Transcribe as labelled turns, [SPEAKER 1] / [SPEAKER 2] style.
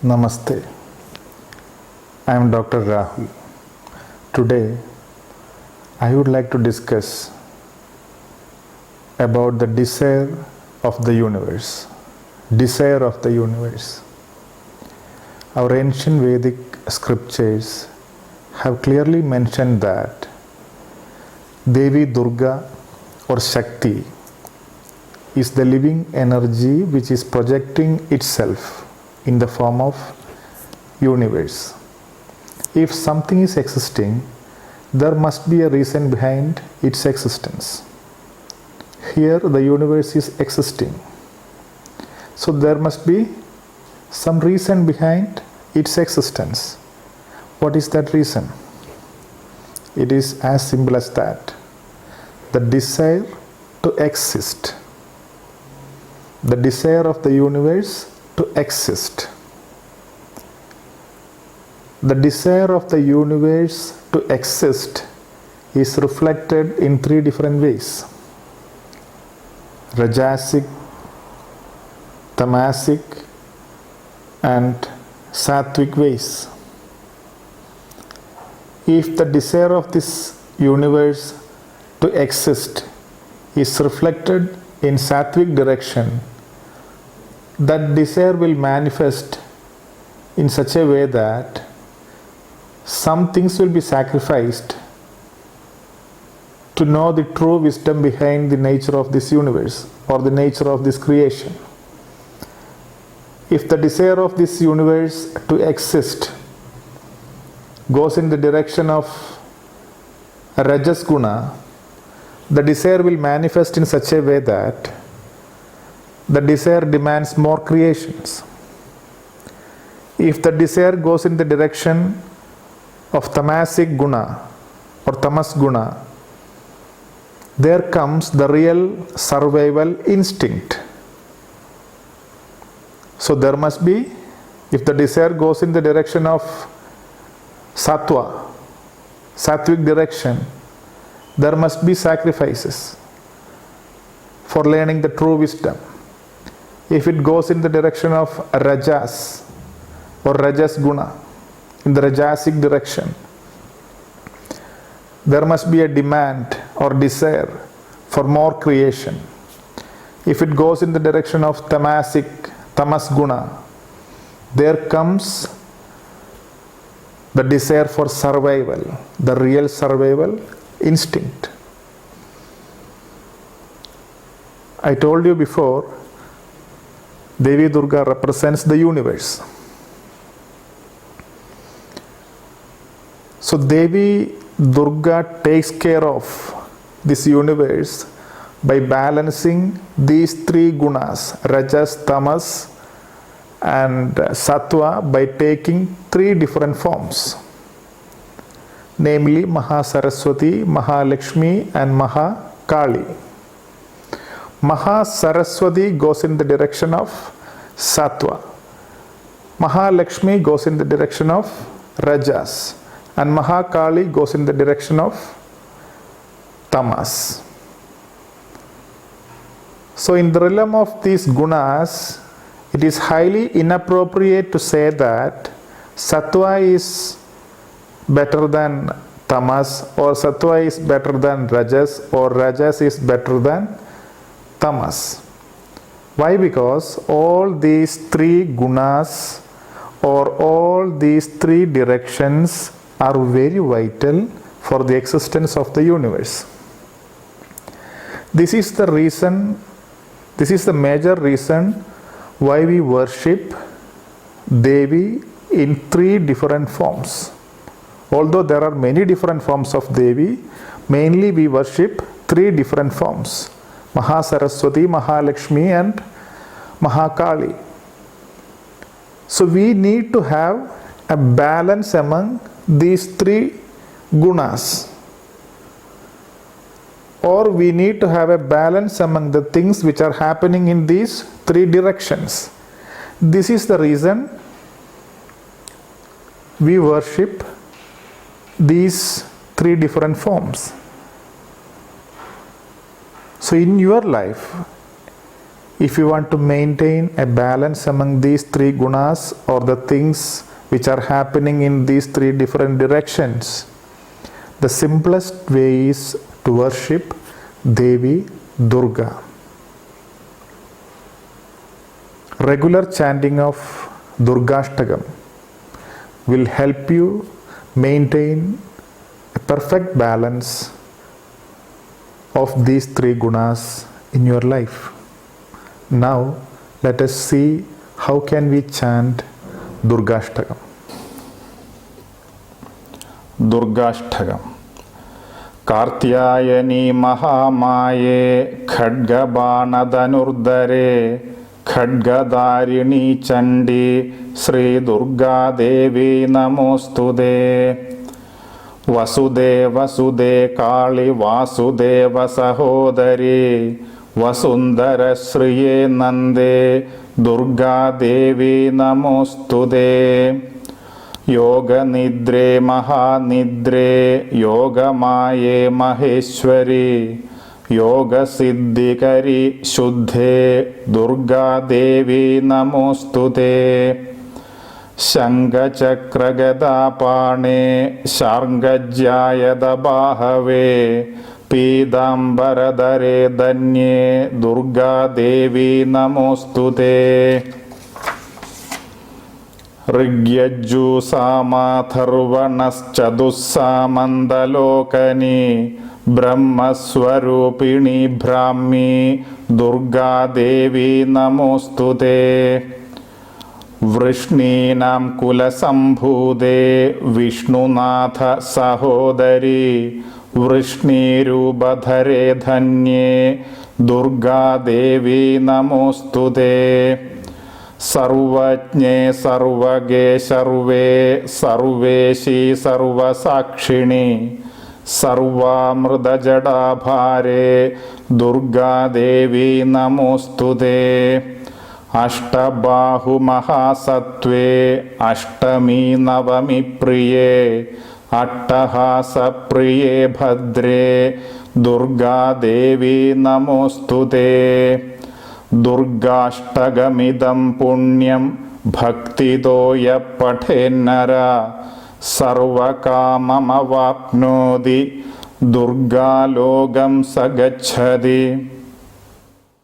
[SPEAKER 1] Namaste. I am Dr. Rahul. Today, I would like to discuss about the desire of the universe. Desire of the universe. Our ancient Vedic scriptures have clearly mentioned that Devi Durga or Shakti is the living energy which is projecting itself in the form of universe. If something is existing, there must be a reason behind its existence. Here the universe is existing. So there must be some reason behind its existence. What is that reason? It is as simple as that. The desire to exist. The desire of the universe to exist. The desire of the universe to exist is reflected in three different ways: Rajasic, Tamasic, and Sattvic ways. If the desire of this universe to exist is reflected in Sattvic direction, that desire will manifest in such a way that some things will be sacrificed to know the true wisdom behind the nature of this universe or the nature of this creation. If the desire of this universe to exist goes in the direction of Rajas Guna, the desire will manifest in such a way that the desire demands more creations. If the desire goes in the direction of Tamasic Guna or Tamas Guna, there comes the real survival instinct. So there must be, if the desire goes in the direction of Sattva, Sattvic direction, there must be sacrifices for learning the true wisdom. If it goes in the direction of Rajas or Rajas Guna, in the Rajasic direction, there must be a demand or desire for more creation. If it goes in the direction of Tamasic, Tamas Guna, there comes the desire for survival, the real survival instinct. I told you before, Devi Durga represents the universe. So Devi Durga takes care of this universe by balancing these three gunas, Rajas, Tamas and Sattva, by taking three different forms, namely Mahasaraswati, Mahalakshmi and Mahakali. Mahasaraswati goes in the direction of Sattva. Mahalakshmi goes in the direction of Rajas. And Mahakali goes in the direction of Tamas. So in the realm of these gunas, it is highly inappropriate to say that Sattva is better than Tamas, or Sattva is better than Rajas, or Rajas is better than Tamas. Why? Because all these three gunas or all these three directions are very vital for the existence of the universe. This is the reason, this is the major reason why we worship Devi in three different forms. Although there are many different forms of Devi, mainly we worship three different forms: Mahasaraswati, Mahalakshmi and Mahakali. So we need to have a balance among these three gunas, or we need to have a balance among the things which are happening in these three directions. This is the reason we worship these three different forms. So in your life, If you want to maintain a balance among these three gunas or the things which are happening in these three different directions, the simplest way is to worship Devi Durga. Regular chanting of Durgashtakam will help you maintain a perfect balance of these three gunas in your life. Now let us see how can we chant Durgashtakam. Durgashtakam. Kartyayani Mahamaye Khadgabanadhanurdare Khadgadarini Chandi Sri Durga Devi Namostude. Vasudeva Sude Kali Vasudeva Sahodari Vasundara Sriye Nande Durga Devi Namostude. Yoga Nidre Mahanidre Yoga Maye Maheshwari Yoga Siddhikari Shuddhe Durga Devi Namostude. Shanga Chakra Gada Pane Sharngajyayada Bahave Pidambaradare Danye Durga Devi Namostude. Rigyajju Samatharvanaschadusamandalokani Brahmaswarupini Brahmi Durga Devi Namostude. Vrishninam Kulasambhude Vishnunatha Sahodari Vrishnirubadhare Dhanye Durga Devi Namostude. Sarvajne Sarvage Sarve Sarveshi Sarvasakshini Sarvamrudajada Bhare Durga Devi Namostude. Ashtabahu Mahasatve Ashtami Navami Priye Attahasa Priye Bhadre Durga Devi Namostude. Durgashtagamidam Punyam Bhaktidoya Pathenara Sarvakamamavapnodi Durga Logam Sagachadi.